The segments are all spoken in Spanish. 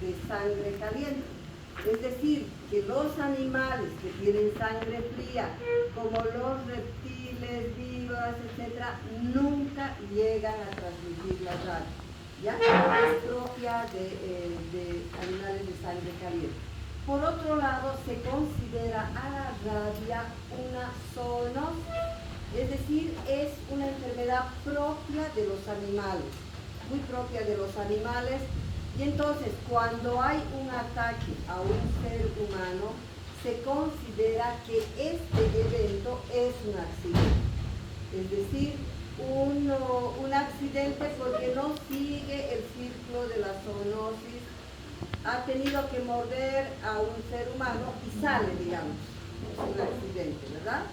de sangre caliente. Es decir, que los animales que tienen sangre fría, como los reptiles, víboras, etc., nunca llegan a transmitir la rabia. ¿Ya? Es propia de animales de sangre caliente. Por otro lado, se considera a la rabia una zoonosis, es decir, es una enfermedad propia de los animales, muy propia de los animales. Y entonces, cuando hay un ataque a un ser humano, se considera que este evento es un accidente. Es decir, un accidente porque no sigue el ciclo de la zoonosis, ha tenido que morder a un ser humano y sale, digamos, es un accidente, ¿verdad?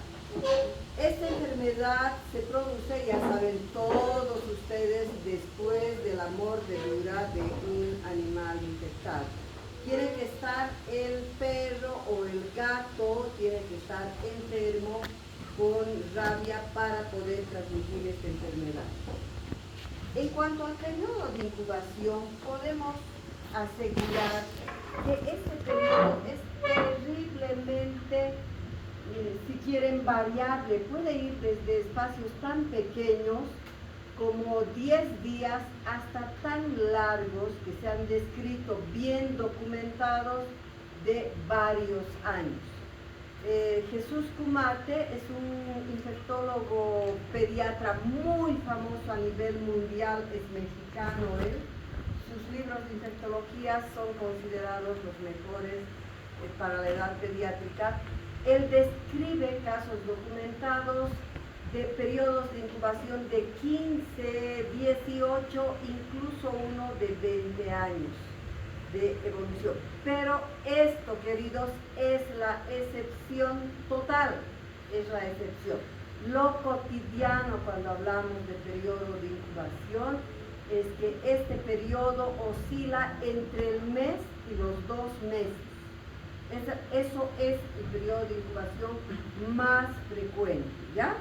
Esta enfermedad se produce, ya saben todos ustedes, después de la mordedura de un animal infectado. Tiene que estar el perro o el gato, tiene que estar enfermo con rabia para poder transmitir esta enfermedad. En cuanto al periodo de incubación, podemos asegurar que este periodo es terriblemente, si quieren, variable. Puede ir desde espacios tan pequeños como 10 días hasta tan largos que se han descrito, bien documentados, de varios años. Jesús Kumate es un infectólogo pediatra muy famoso a nivel mundial, es mexicano él. Sus libros de infectología son considerados los mejores para la edad pediátrica. Él describe casos documentados de periodos de incubación de 15, 18, incluso uno de 20 años de evolución. Pero esto, queridos, es la excepción total, es la excepción. Lo cotidiano cuando hablamos de periodo de incubación es que este periodo oscila entre el mes y los 2 meses. Eso es el periodo de incubación más frecuente, ¿ya?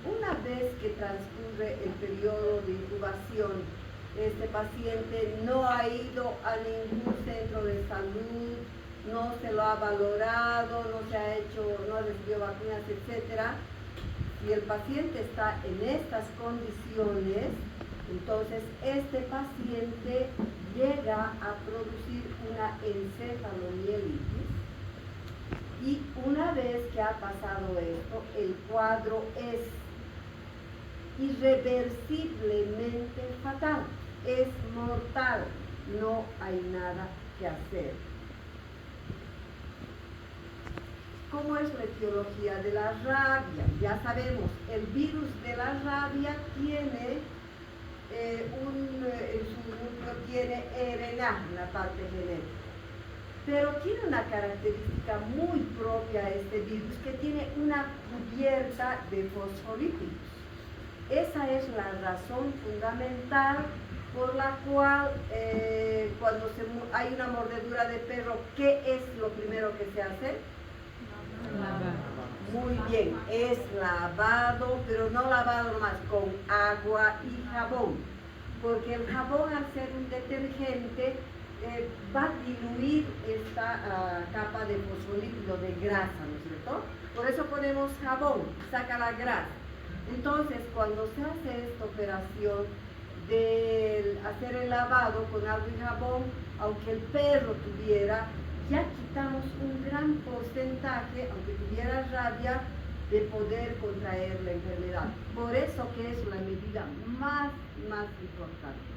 Una vez que transcurre el periodo de incubación, este paciente no ha ido a ningún centro de salud, no se lo ha valorado, no se ha hecho, no recibió vacunas, etc. Si el paciente está en estas condiciones, entonces este paciente llega a producir una encefalomielitis. Y una vez que ha pasado esto, el cuadro es irreversiblemente fatal, es mortal, no hay nada que hacer. ¿Cómo es la etiología de la rabia? Ya sabemos, el virus de la rabia tiene en su núcleo tiene RNA, una parte genética. Pero tiene una característica muy propia a este virus, que tiene una cubierta de fosfolípidos. Esa es la razón fundamental por la cual cuando hay una mordedura de perro, ¿qué es lo primero que se hace? Muy bien, es lavado, pero no lavado nomás, con agua y jabón, porque el jabón, al ser un detergente, va a diluir esta capa de fosfolípido, de grasa, ¿no es cierto? Por eso ponemos jabón, saca la grasa. Entonces, cuando se hace esta operación de hacer el lavado con agua y jabón, aunque el perro tuviera, ya quitamos un gran porcentaje, aunque tuviera rabia, de poder contraer la enfermedad. Por eso que es la medida más importante.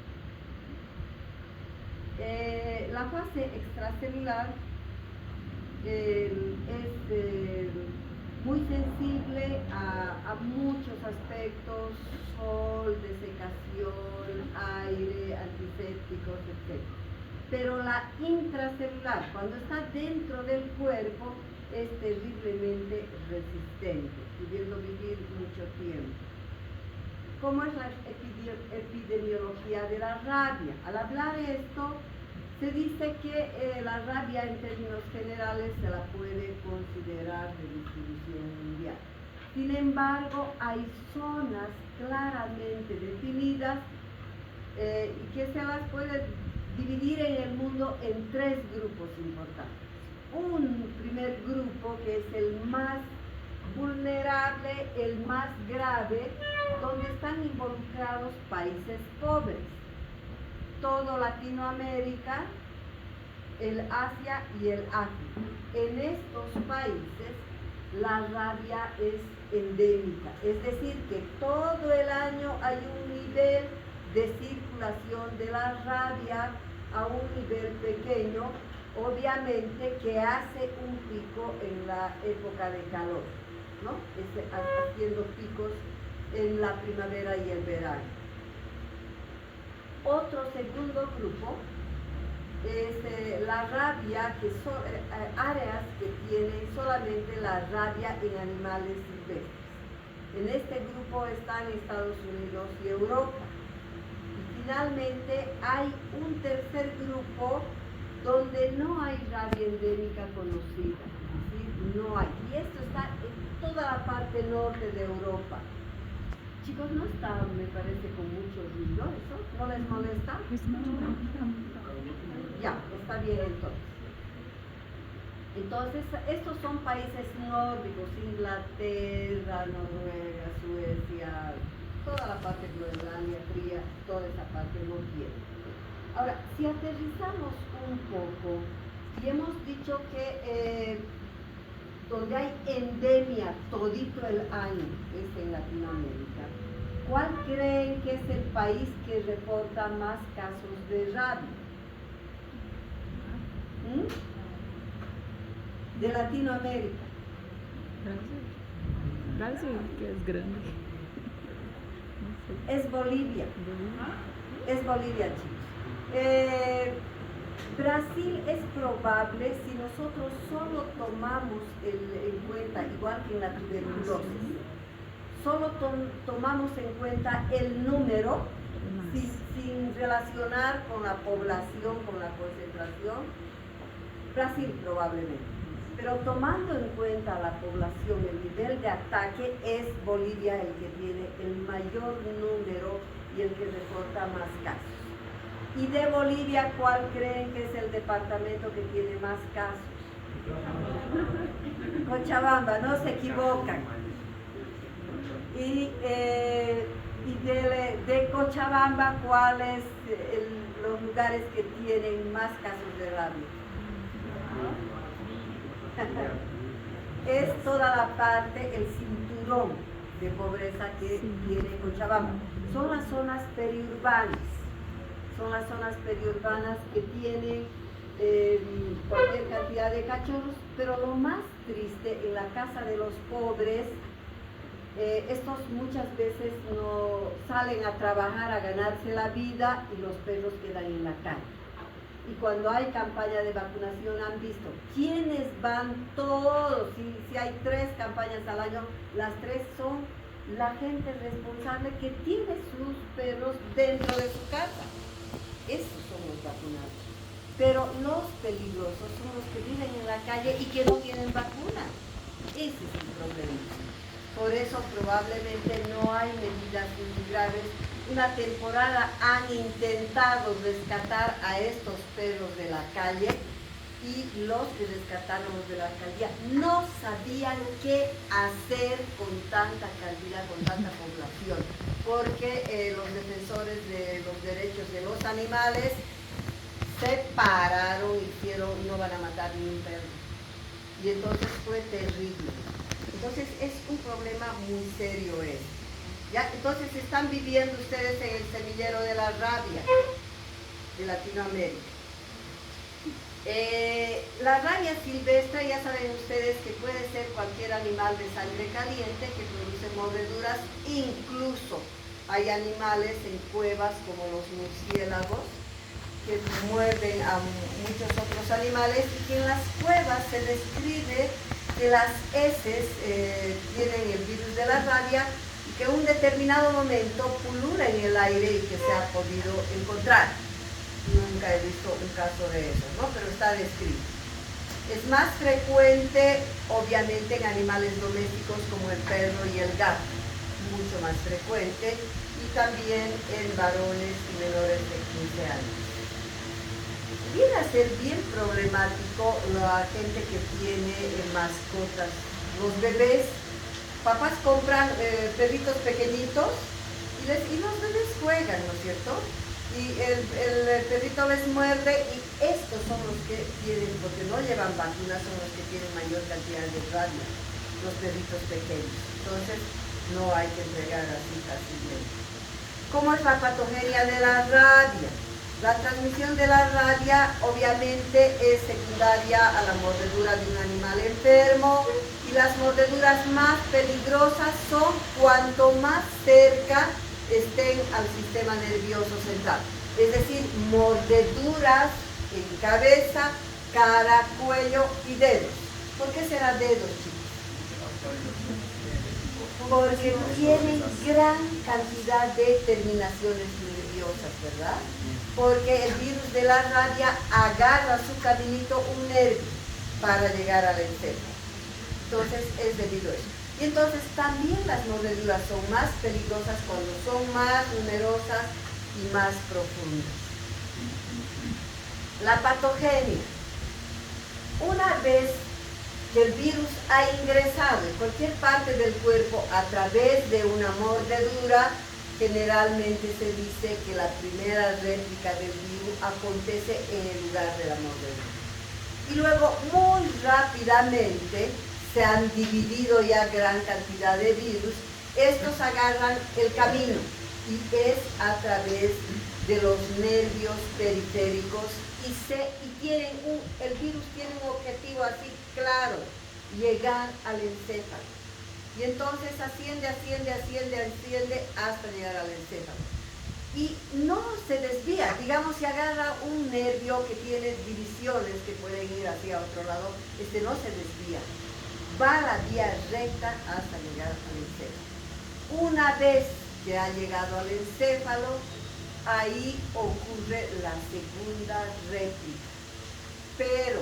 La fase extracelular es muy sensible a muchos aspectos: sol, desecación, aire, antisépticos, etc. Pero la intracelular, cuando está dentro del cuerpo, es terriblemente resistente, pudiendo vivir mucho tiempo. ¿Cómo es la epidemiología de la rabia? Al hablar esto, se dice que la rabia, en términos generales, se la puede considerar de distribución mundial. Sin embargo, hay zonas claramente definidas y que se las puede dividir en el mundo en 3 grupos importantes. Un primer grupo que es el más vulnerable, el más grave, donde están involucrados países pobres, todo Latinoamérica, el Asia y el África. En estos países la rabia es endémica, es decir, que todo el año hay un nivel de circulación de la rabia a un nivel pequeño, obviamente que hace un pico en la época de calor, ¿no? Haciendo picos en la primavera y el verano. Otro segundo grupo es la rabia, que son áreas que tienen solamente la rabia en animales silvestres. En este grupo están Estados Unidos y Europa. Y finalmente hay un tercer grupo donde no hay rabia endémica conocida, ¿sí? No hay. Y esto está en toda la parte norte de Europa. Chicos, ¿no está, me parece, con mucho ruido eso? ¿No les molesta? Ya, está bien entonces. Entonces, estos son países nórdicos, Inglaterra, Noruega, Suecia, toda la parte de Groenlandia fría, toda esa parte no tiene. Ahora, si aterrizamos un poco y hemos dicho que donde hay endemia todito el año es en Latinoamérica, ¿cuál creen que es el país que reporta más casos de rabia? De Latinoamérica. Brasil, que es grande. No sé. Es Bolivia. Es Bolivia, chicos. Brasil es probable si nosotros solo tomamos en cuenta, igual que en la tuberculosis, solo tomamos en cuenta el número sin relacionar con la población, con la concentración. Brasil probablemente. Pero tomando en cuenta la población, el nivel de ataque, es Bolivia el que tiene el mayor número y el que reporta más casos. Y de Bolivia, ¿cuál creen que es el departamento que tiene más casos? Cochabamba, no se equivocan. Y de Cochabamba, ¿cuáles los lugares que tienen más casos de rabia? Es toda la parte, el cinturón de pobreza que tiene Cochabamba. Son las zonas periurbanas. Son las zonas periurbanas que tienen cualquier cantidad de cachorros, pero lo más triste, en la casa de los pobres, estos muchas veces no salen a trabajar, a ganarse la vida, y los perros quedan en la calle. Y cuando hay campaña de vacunación han visto quiénes van todos, si hay 3 campañas al año, las 3 son la gente responsable que tiene sus perros dentro de su casa. Esos son los vacunados. Pero los peligrosos son los que viven en la calle y que no tienen vacuna. Ese es el problema. Por eso probablemente no hay medidas muy graves. Una temporada han intentado rescatar a estos perros de la calle, y los que rescataron de la alcaldía no sabían qué hacer con tanta cantidad, con tanta población, porque los defensores de los derechos de los animales se pararon y dijeron no van a matar ni un perro. Y entonces fue terrible. Entonces es un problema muy serio esto. ¿Ya? Entonces están viviendo ustedes en el semillero de la rabia de Latinoamérica. La rabia silvestre, ya saben ustedes que puede ser cualquier animal de sangre caliente que produce mordeduras. Incluso hay animales en cuevas como los murciélagos que muerden a muchos otros animales, y que en las cuevas se describe que las heces tienen el virus de la rabia, y que en un determinado momento pulula en el aire y que se ha podido encontrar. Nunca he visto un caso de eso, ¿no? Pero está descrito. Es más frecuente, obviamente, en animales domésticos como el perro y el gato, mucho más frecuente, y también en varones menores de 15 años. Viene a ser bien problemático la gente que tiene mascotas. Los bebés, papás compran perritos pequeñitos y los bebés juegan, ¿no es cierto? Y el perrito les muerde y estos son los que tienen, porque no llevan vacunas, son los que tienen mayor cantidad de rabia, los perritos pequeños. Entonces no hay que entregar así fácilmente. ¿Cómo es la patogenia de la rabia? La transmisión de la rabia obviamente es secundaria a la mordedura de un animal enfermo y las mordeduras más peligrosas son cuanto más cerca estén al sistema nervioso central. Es decir, mordeduras en cabeza, cara, cuello y dedos. ¿Por qué será dedos, chicos? Porque tienen gran cantidad de terminaciones nerviosas, ¿verdad? Porque el virus de la rabia agarra su caminito un nervio para llegar al encéfalo. Entonces es debido a eso. Y entonces también las mordeduras son más peligrosas cuando son más numerosas y más profundas. La patogenia. Una vez que el virus ha ingresado en cualquier parte del cuerpo a través de una mordedura, generalmente se dice que la primera réplica del virus acontece en el lugar de la mordedura. Y luego, muy rápidamente, se han dividido ya gran cantidad de virus, estos agarran el camino y es a través de los nervios periféricos el virus tiene un objetivo así claro, llegar al encéfalo. Y entonces asciende hasta llegar al encéfalo. Y no se desvía, digamos, si agarra un nervio que tiene divisiones que pueden ir hacia otro lado, no se desvía. Va la vía recta hasta llegar al encéfalo. Una vez que ha llegado al encéfalo, ahí ocurre la segunda réplica. Pero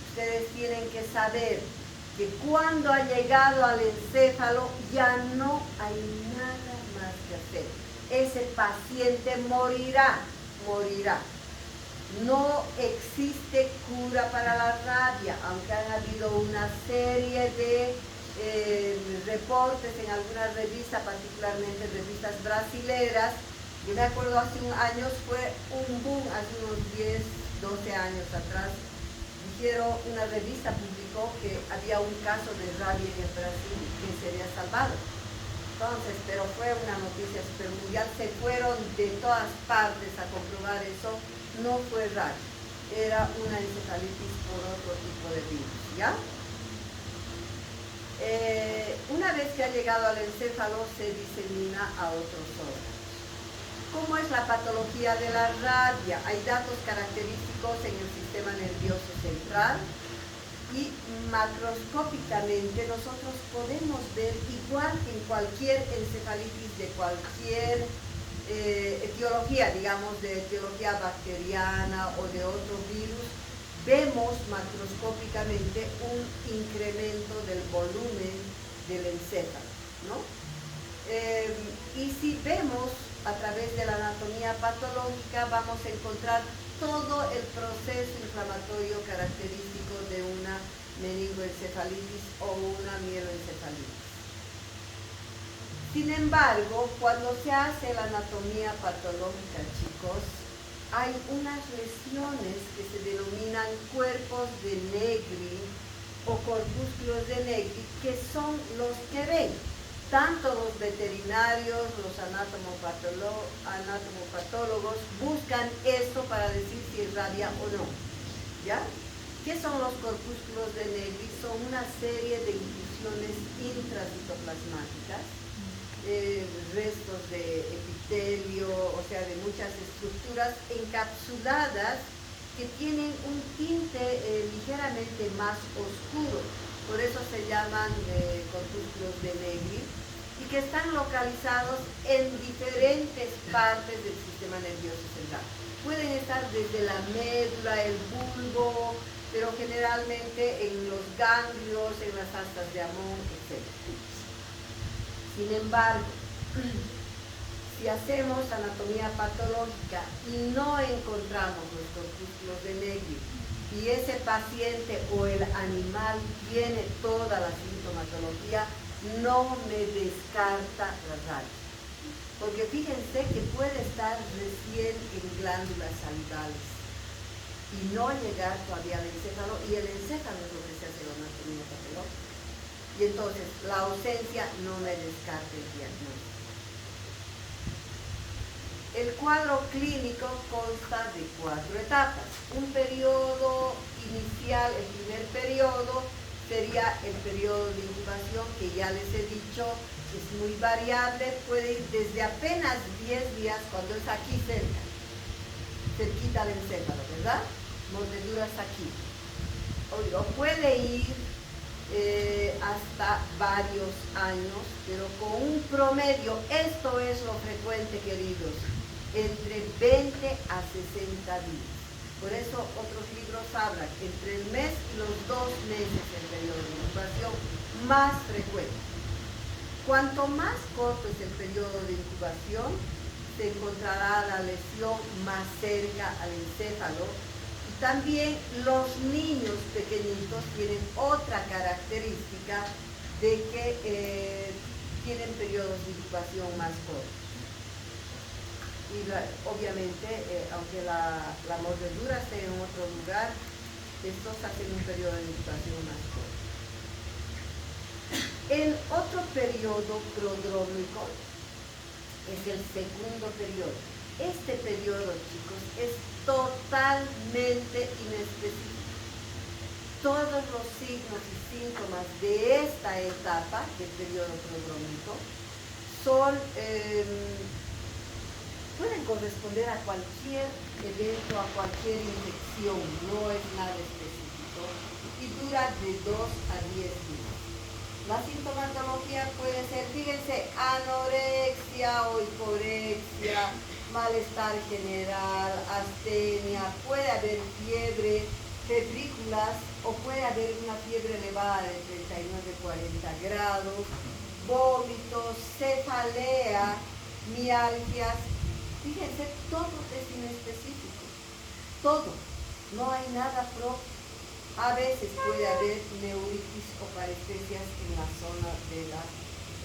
ustedes tienen que saber que cuando ha llegado al encéfalo ya no hay nada más que hacer. Ese paciente morirá. No existe cura para la rabia, aunque han habido una serie de reportes en algunas revistas, particularmente revistas brasileras. Yo me acuerdo hace unos años, fue un boom, hace unos 10, 12 años atrás. Dijeron, una revista publicó que había un caso de rabia en el Brasil que se había salvado. Entonces, pero fue una noticia super mundial, se fueron de todas partes a comprobar eso. No fue rabia, era una encefalitis por otro tipo de virus, ¿ya? Una vez que ha llegado al encéfalo, se disemina a otros órganos. ¿Cómo es la patología de la rabia? Hay datos característicos en el sistema nervioso central y macroscópicamente nosotros podemos ver, igual que en cualquier encefalitis de cualquier etiología, digamos de etiología bacteriana o de otro virus, vemos macroscópicamente un incremento del volumen del encéfalo, ¿no? Y si vemos a través de la anatomía patológica, vamos a encontrar todo el proceso inflamatorio característico de una meningoencefalitis o una mieloencefalitis. Sin embargo, cuando se hace la anatomía patológica, chicos, hay unas lesiones que se denominan cuerpos de Negri o corpúsculos de Negri, que son los que ven. Tanto los veterinarios, los anatomopatólogos buscan esto para decir si es rabia o no, ¿ya? ¿Qué son los corpúsculos de Negri? Son una serie de inclusiones intracitoplasmáticas, restos de epitelio, o sea, de muchas estructuras encapsuladas que tienen un tinte ligeramente más oscuro. Por eso se llaman corpúsculos de Negri, y que están localizados en diferentes partes del sistema nervioso central. Pueden estar desde la médula, el bulbo, pero generalmente en los ganglios, en las astas de Amón, etc. Sin embargo, si hacemos anatomía patológica y no encontramos los corpúsculos de Legge y ese paciente o el animal tiene toda la sintomatología, no me descarta las rayas. Porque fíjense que puede estar recién en glándulas salivales y no llegar todavía al encéfalo, y el encéfalo es lo que se hace la anatomía patológica. Y entonces la ausencia no me descarta el diagnóstico. El cuadro clínico consta de 4 etapas. Un periodo inicial, el primer periodo, sería el periodo de incubación, que ya les he dicho, es muy variable, puede ir desde apenas 10 días, cuando es aquí cerca, cerquita al encéfalo, ¿verdad? Mordeduras aquí. O puede ir hasta varios años, pero con un promedio, esto es lo frecuente, queridos, entre 20 a 60 días. Por eso otros libros hablan entre el mes y los 2 meses el periodo de incubación más frecuente. Cuanto más corto es el periodo de incubación, se encontrará la lesión más cerca al encéfalo. Y también los niños pequeñitos tienen otra característica de que tienen periodos de incubación más cortos. Y obviamente, aunque la mordedura esté en otro lugar, estos hacen un periodo de incubación más corto. El otro periodo prodrómico es el segundo periodo. Este periodo, chicos, es totalmente inespecífico. Todos los signos y síntomas de esta etapa del periodo prodrómico son pueden corresponder a cualquier evento, a cualquier infección, no es nada específico, y dura de 2 a 10 días. La sintomatología puede ser, fíjense, anorexia o hiporexia, malestar general, astenia, puede haber fiebre, febrículas, o puede haber una fiebre elevada de 39-40 grados, vómitos, cefalea, mialgias. Fíjense, todo es inespecífico, todo, no hay nada propio. A veces puede haber neuritis o parestesias en la zona de la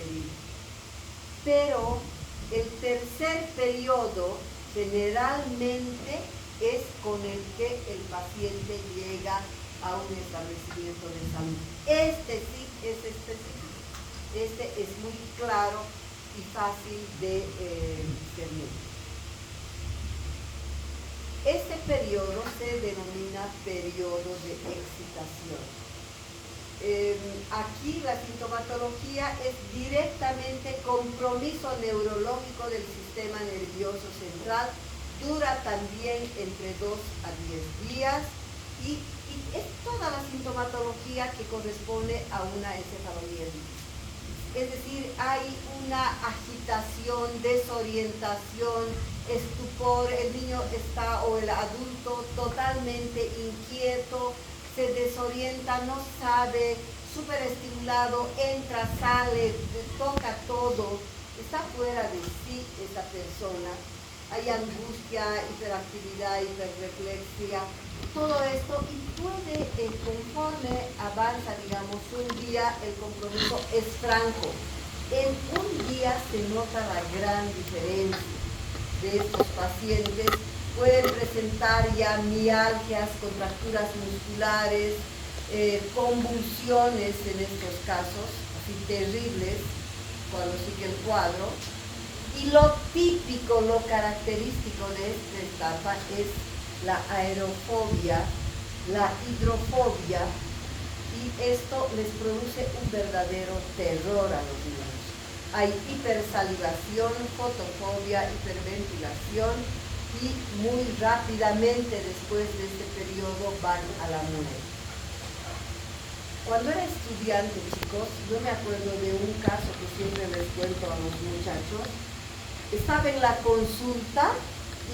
herida. Pero el tercer periodo generalmente es con el que el paciente llega a un establecimiento de salud. Este sí es específico, este es muy claro y fácil de discernir. Este periodo se denomina periodo de excitación. Aquí la sintomatología es directamente compromiso neurológico del sistema nervioso central, dura también entre 2 a 10 días y es toda la sintomatología que corresponde a una encefalomielitis. Es decir, hay una agitación, desorientación, estupor, el niño está, o el adulto, totalmente inquieto, se desorienta, no sabe, súper estimulado, entra, sale, toca todo, está fuera de sí esa persona. Hay angustia, hiperactividad, hiperreflexia, todo esto, y puede, conforme avanza, digamos, un día, el compromiso es franco. En un día se nota la gran diferencia de estos pacientes. Pueden presentar ya mialgias, contracturas musculares, convulsiones en estos casos, así terribles, cuando sigue el cuadro. Y lo típico, lo característico de esta etapa es la aerofobia, la hidrofobia, y esto les produce un verdadero terror a los niños. Hay hipersalivación, fotofobia, hiperventilación, y muy rápidamente después de este periodo van a la muerte. Cuando era estudiante, chicos, yo me acuerdo de un caso que siempre les cuento a los muchachos. Estaba en la consulta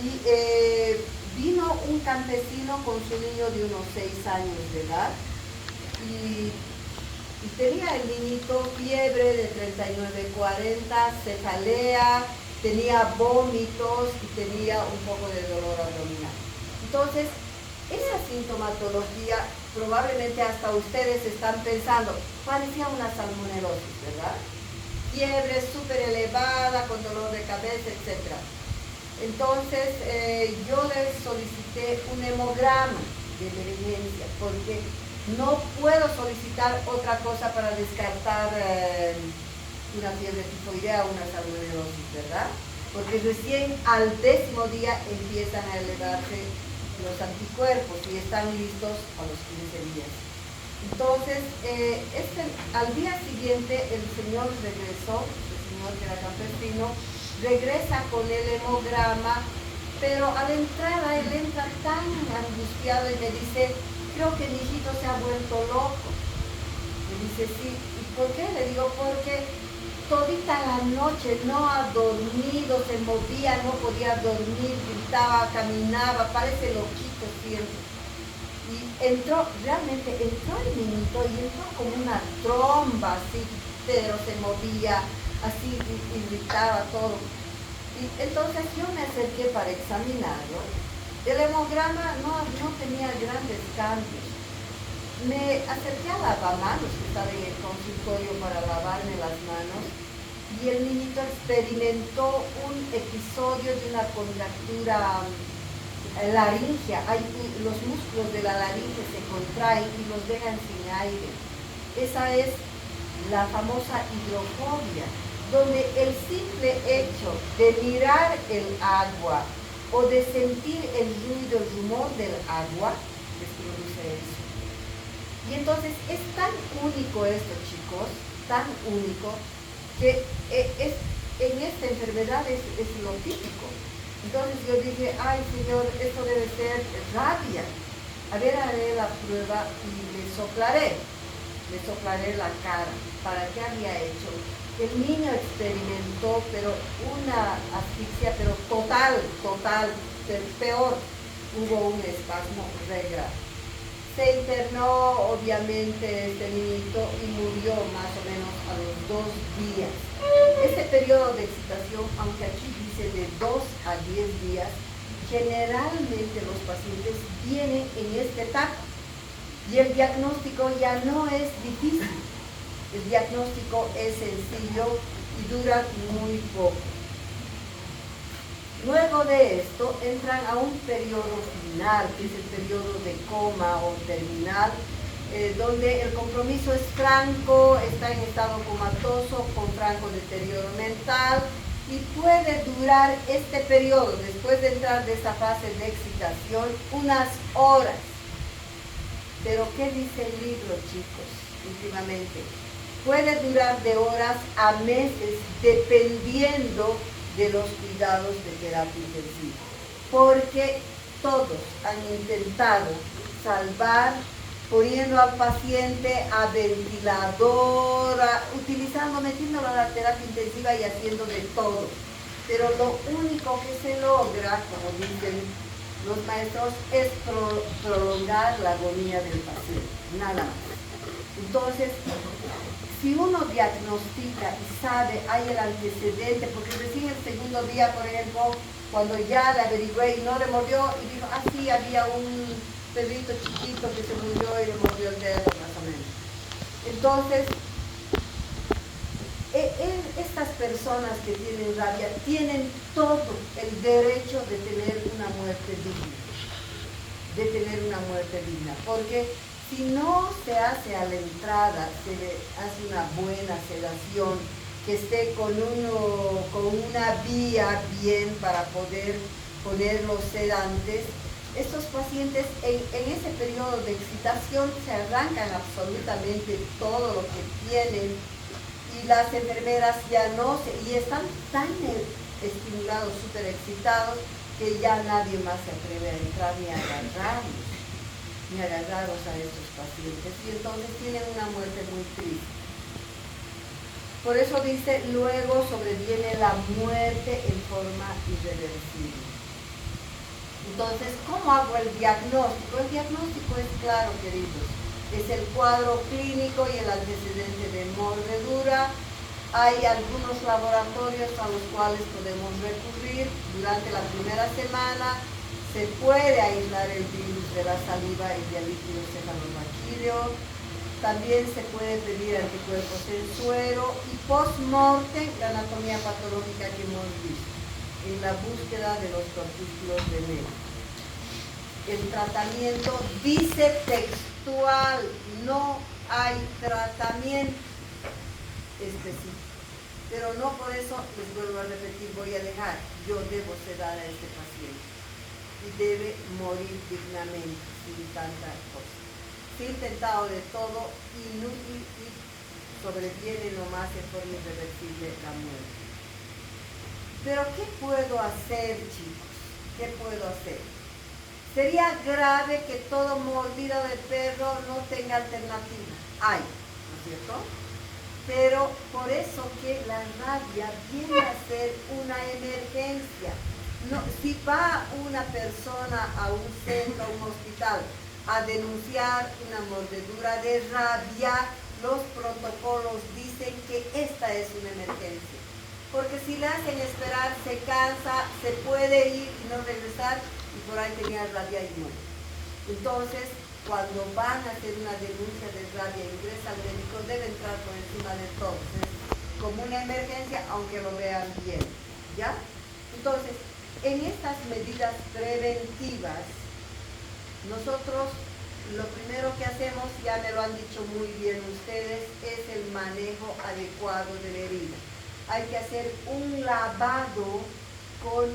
y vino un campesino con su niño de unos 6 años de edad y tenía el niñito fiebre de 39-40, cefalea, tenía vómitos y tenía un poco de dolor abdominal. Entonces, esa sintomatología, probablemente hasta ustedes están pensando, parecía una salmonelosis, ¿verdad? Fiebre súper elevada, con dolor de cabeza, etc. Entonces, yo les solicité un hemograma de emergencia, porque no puedo solicitar otra cosa para descartar una fiebre tifoidea o una salmonelosis, ¿verdad? Porque recién al 10º día empiezan a elevarse los anticuerpos y están listos a los 15 días. Entonces, al día siguiente el señor regresó, el señor que era campesino, regresa con el hemograma, pero a la entrada él entra tan angustiado y me dice, creo que mi hijito se ha vuelto loco. Me dice, sí. ¿Y por qué? Le digo, porque todita la noche no ha dormido, se movía, no podía dormir, gritaba, caminaba, parece loquito siempre. Y realmente entró el niñito y entró como una tromba así, pero se movía así y gritaba todo. Y entonces yo me acerqué para examinarlo. El hemograma no tenía grandes cambios. Me acerqué a lavamanos, que estaba en el consultorio, para lavarme las manos, y el niñito experimentó un episodio de una contractura laringea. Los músculos de la laringe se contraen y los dejan sin aire. Esa es la famosa hidrofobia, donde el simple hecho de mirar el agua o de sentir el ruido, el rumor del agua, les produce eso. Y entonces es tan único esto, chicos, tan único, que en esta enfermedad es lo típico. Entonces yo dije, ay señor, esto debe ser rabia. A ver, haré la prueba y le soplaré la cara. ¿Para qué había hecho? El niño experimentó, pero una asfixia, pero total, peor. Hubo un espasmo re grave. Se internó, obviamente, este niñito y murió más o menos a los 2 días. Este periodo de excitación, aunque aquí dice de 2 a 10 días, generalmente los pacientes vienen en esta etapa. Y el diagnóstico ya no es difícil. El diagnóstico es sencillo y dura muy poco. Luego de esto entran a un periodo final, que es el periodo de coma o terminal, donde el compromiso es franco, está en estado comatoso, con franco deterioro mental, y puede durar este periodo, después de entrar de esta fase de excitación, unas horas. Pero ¿qué dice el libro, chicos? Últimamente, puede durar de horas a meses, dependiendo de los cuidados de terapia intensiva, porque todos han intentado salvar poniendo al paciente a ventilador, metiéndolo a la terapia intensiva y haciendo de todo. Pero lo único que se logra, como dicen los maestros, es prolongar la agonía del paciente, nada más. Entonces, si uno diagnostica y sabe, hay el antecedente, porque recién el segundo día, por ejemplo, cuando ya le averigüé y no le mordió, y dijo, ah, sí, había un perrito chiquito que se murió y le mordió el dedo, más o menos. Entonces, estas personas que tienen rabia tienen todo el derecho de tener una muerte digna, porque si no se hace a la entrada, se le hace una buena sedación, que esté con una vía bien para poder poner los sedantes, estos pacientes en ese periodo de excitación se arrancan absolutamente todo lo que tienen, y las enfermeras ya y están tan estimulados, súper excitados, que ya nadie más se atreve a entrar ni a agarrarlos a estos pacientes, y entonces tienen una muerte muy triste. Por eso dice, luego sobreviene la muerte en forma irreversible. Entonces, ¿cómo hago el diagnóstico? El diagnóstico es claro, queridos. Es el cuadro clínico y el antecedente de mordedura, Hay algunos laboratorios a los cuales podemos recurrir. Durante la primera semana se puede aislar el virus de la saliva y del líquido cefalorraquídeo. También se puede pedir anticuerpos en suero y post-mortem la anatomía patológica que hemos visto en la búsqueda de los corpúsculos de Mendel. El tratamiento dice textual, no hay tratamiento específico. Pero no por eso, les vuelvo a repetir, voy a dejar, yo debo sedar a este paciente y debe morir dignamente, sin tanta cosa. Se ha intentado de todo, inútil, y sobreviene nomás en forma irreversible la muerte. Pero ¿qué puedo hacer, chicos? ¿Qué puedo hacer? Sería grave que todo mordido de perro no tenga alternativa. Hay, ¿no es cierto? Pero por eso que la rabia viene a ser una emergencia. No, si va una persona a un centro, a un hospital, a denunciar una mordedura de rabia, los protocolos dicen que esta es una emergencia. Porque si le hacen esperar, se cansa, se puede ir y no regresar, y por ahí tenía rabia y muere. Entonces, cuando van a hacer una denuncia de rabia e ingresa al médico, debe entrar por encima de todo. Es como una emergencia, aunque lo vean bien, ¿ya? Entonces, en estas medidas preventivas, nosotros lo primero que hacemos, ya me lo han dicho muy bien ustedes, es el manejo adecuado de la herida. Hay que hacer un lavado con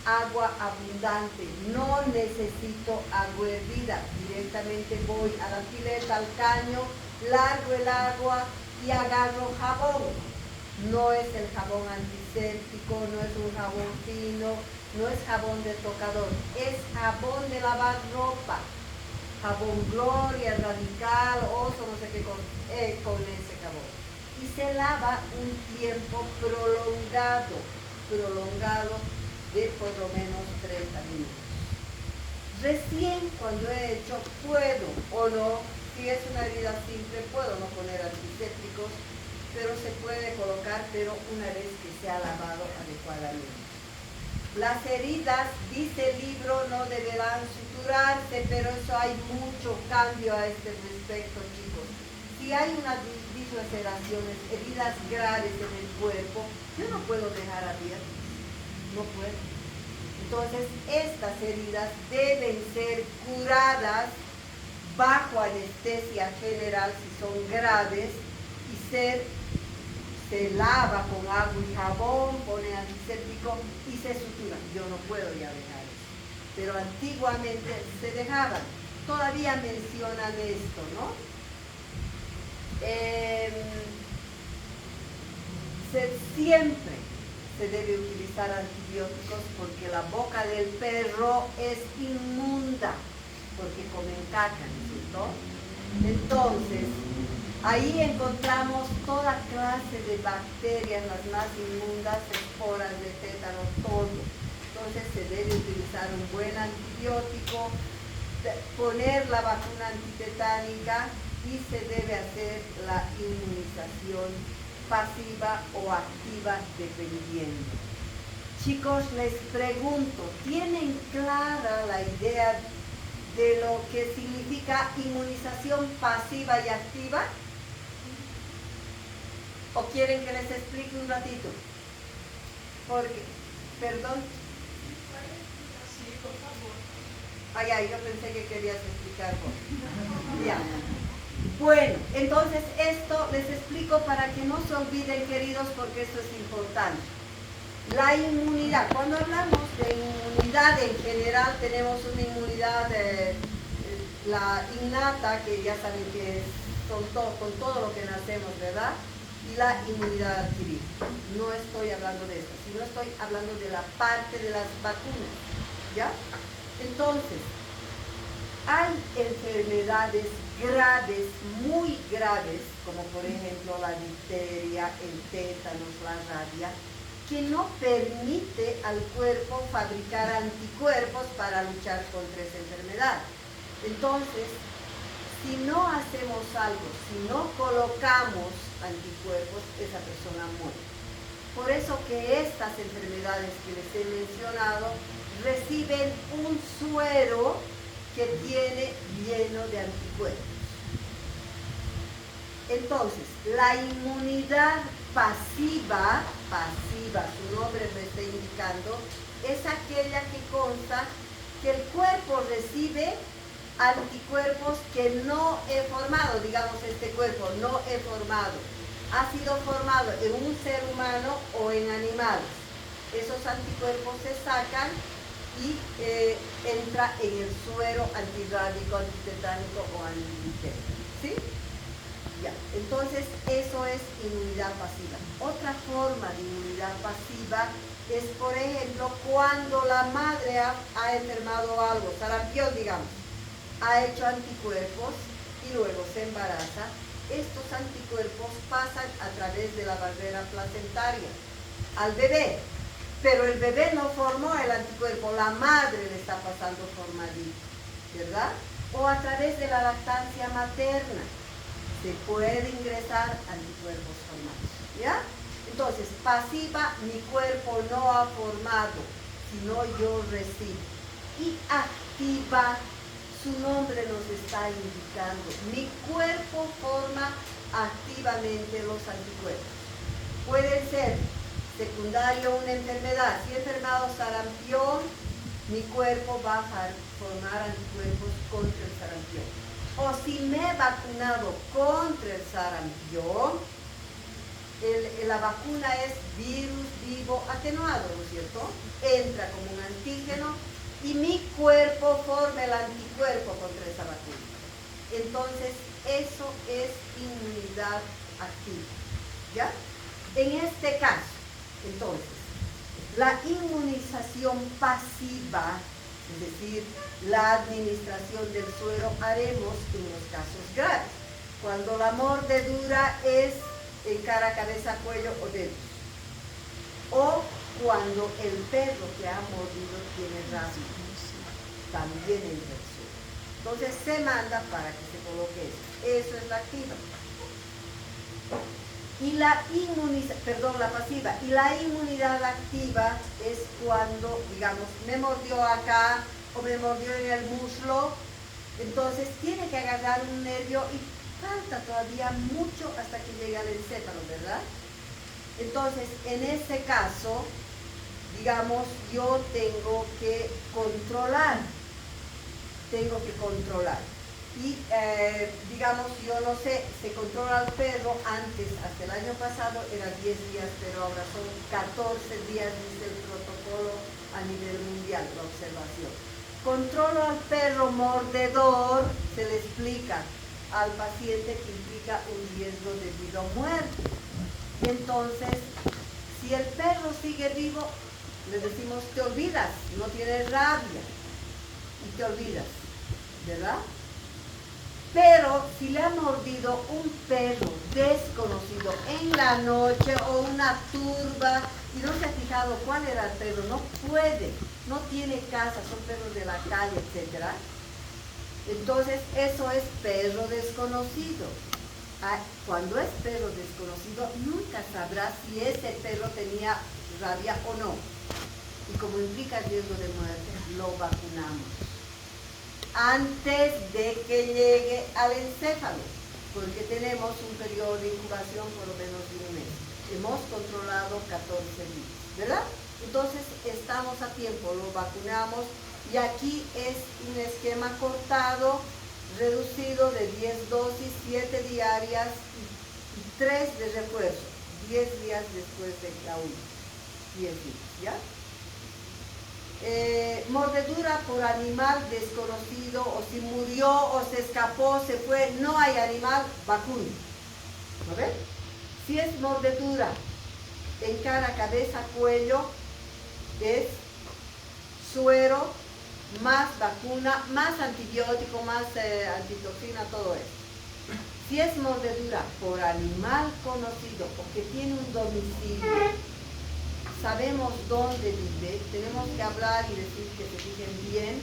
agua abundante. No necesito agua hervida. Directamente voy a la pileta, al caño, largo el agua y agarro jabón. No es el jabón antiséptico, no es un jabón fino, no es jabón de tocador, es jabón de lavar ropa. Jabón Gloria, Radical, Oso, no sé qué, con ese jabón. Y se lava un tiempo prolongado de por lo menos 30 minutos. Recién cuando he hecho, puedo o no, si es una herida simple, puedo no poner antisépticos, pero se puede colocar, pero una vez que se ha lavado adecuadamente. Las heridas, dice el libro, no deberán suturarse, pero eso hay mucho cambio a este respecto, chicos. Si hay unas dislaceraciones, heridas graves en el cuerpo, yo no puedo dejar abiertas, no puedo. Entonces, estas heridas deben ser curadas bajo anestesia general si son graves y se lava con agua y jabón, pone antiséptico y se sutura. Yo no puedo ya dejar eso. Pero antiguamente se dejaban. Todavía mencionan esto, ¿no? Siempre se debe utilizar antibióticos porque la boca del perro es inmunda, porque comen caca, ¿no es cierto? Entonces, ahí encontramos toda clase de bacterias, las más inmundas, esporas de tétano, todo. Entonces se debe utilizar un buen antibiótico, poner la vacuna antitetánica y se debe hacer la inmunización pasiva o activa dependiendo. Chicos, les pregunto, ¿tienen clara la idea de lo que significa inmunización pasiva y activa? ¿O quieren que les explique un ratito? Porque, perdón. Sí, por favor. Ay, yo pensé que querías explicar vos. Ya. Bueno, entonces esto les explico para que no se olviden, queridos, porque esto es importante. La inmunidad, cuando hablamos de inmunidad en general, tenemos una inmunidad, la innata, que ya saben que es con todo lo que nacemos, ¿verdad? Y la inmunidad adquirida. No estoy hablando de esto, sino estoy hablando de la parte de las vacunas, ¿ya? Entonces, hay enfermedades graves, muy graves, como por ejemplo la difteria, el tétanos, la rabia, que no permite al cuerpo fabricar anticuerpos para luchar contra esa enfermedad. Entonces, Si no hacemos algo, si no colocamos anticuerpos, esa persona muere. Por eso que estas enfermedades que les he mencionado reciben un suero que tiene lleno de anticuerpos. Entonces, la inmunidad pasiva, su nombre lo está indicando, es aquella que consta que el cuerpo recibe anticuerpos que no he formado, digamos este cuerpo no he formado, ha sido formado en un ser humano o en animales. Esos anticuerpos se sacan y entra en el suero antirrábico, antitetánico o antibiótico, ¿sí? Ya, entonces eso es inmunidad pasiva. Otra forma de inmunidad pasiva es, por ejemplo, cuando la madre ha enfermado algo, sarampión, digamos, ha hecho anticuerpos y luego se embaraza. Estos anticuerpos pasan a través de la barrera placentaria al bebé, pero el bebé no formó el anticuerpo, la madre le está pasando formalito, ¿verdad? O a través de la lactancia materna se puede ingresar anticuerpos formados, ¿ya? Entonces, pasiva, mi cuerpo no ha formado, sino yo recibo. Y activa, su nombre nos está indicando, mi cuerpo forma activamente los anticuerpos. Puede ser secundario una enfermedad. Si he enfermado sarampión, mi cuerpo va a formar anticuerpos contra el sarampión. O si me he vacunado contra el sarampión, la vacuna es virus vivo atenuado, ¿no es cierto? Entra como un antígeno y mi cuerpo forma el anticuerpo contra esa vacuna. Entonces, eso es inmunidad activa, ¿ya? En este caso, entonces, la inmunización pasiva, es decir, la administración del suero, haremos en los casos graves, cuando la mordedura es en cara, cabeza, cuello o dedos, o cuando el perro que ha mordido tiene rabia, también entra el suero. Entonces se manda para que se coloque eso. Eso es la activa. Y la pasiva. Y la inmunidad activa es cuando, digamos, me mordió acá o me mordió en el muslo, entonces tiene que agarrar un nervio y falta todavía mucho hasta que llegue al encéfalo, ¿verdad? Entonces, en este caso, digamos, yo tengo que controlar. Y, digamos, yo no sé, se controla al perro antes, hasta el año pasado eran 10 días, pero ahora son 14 días, dice el protocolo a nivel mundial, la observación. Controlo al perro mordedor, se le explica al paciente que implica un riesgo de vida o muerte. Entonces, si el perro sigue vivo, le decimos, te olvidas, no tienes rabia, y te olvidas, ¿verdad? Pero si le ha mordido un perro desconocido en la noche o una turba y no se ha fijado cuál era el perro, no puede, no tiene casa, son perros de la calle, etc. Entonces eso es perro desconocido. Cuando es perro desconocido nunca sabrá si ese perro tenía rabia o no. Y como implica riesgo de muerte, lo vacunamos antes de que llegue al encéfalo, porque tenemos un periodo de incubación por lo menos de un mes. Hemos controlado 14 días, ¿verdad? Entonces estamos a tiempo, lo vacunamos y aquí es un esquema cortado, reducido de 10 dosis, 7 diarias y 3 de refuerzo, 10 días después de la última, 10 días, ¿ya? Mordedura por animal desconocido, o si murió o se escapó, se fue, no hay animal, vacuna. ¿No ven? Si es mordedura en cara, cabeza, cuello, es suero, más vacuna, más antibiótico, más antitoxina, todo eso. Si es mordedura por animal conocido o que tiene un domicilio, sabemos dónde vive, tenemos que hablar y decir que se fijen bien,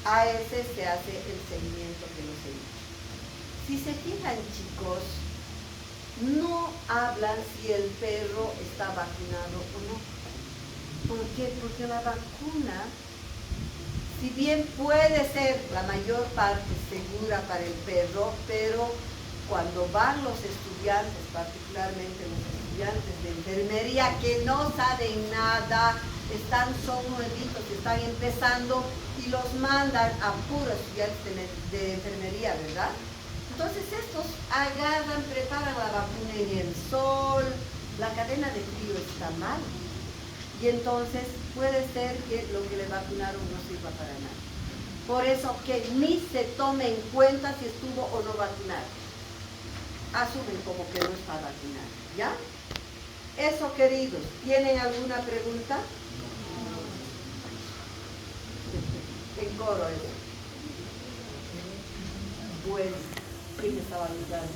a ese se hace el seguimiento que nos he dicho. Si se fijan, chicos, no hablan si el perro está vacunado o no. ¿Por qué? Porque la vacuna, si bien puede ser la mayor parte segura para el perro, pero cuando van los estudiantes, particularmente los estudiantes de enfermería que no saben nada, son nuevitos, están empezando y los mandan a puros estudiantes de enfermería, ¿verdad? Entonces estos agarran, preparan la vacuna en el sol, la cadena de frío está mal. Y entonces puede ser que lo que le vacunaron no sirva para nada. Por eso que ni se tome en cuenta si estuvo o no vacunado. Asumen como que no está vacunado, ¿ya? Eso, queridos, ¿tienen alguna pregunta? En coro eso. Pues, ¿quién estaba ayudando?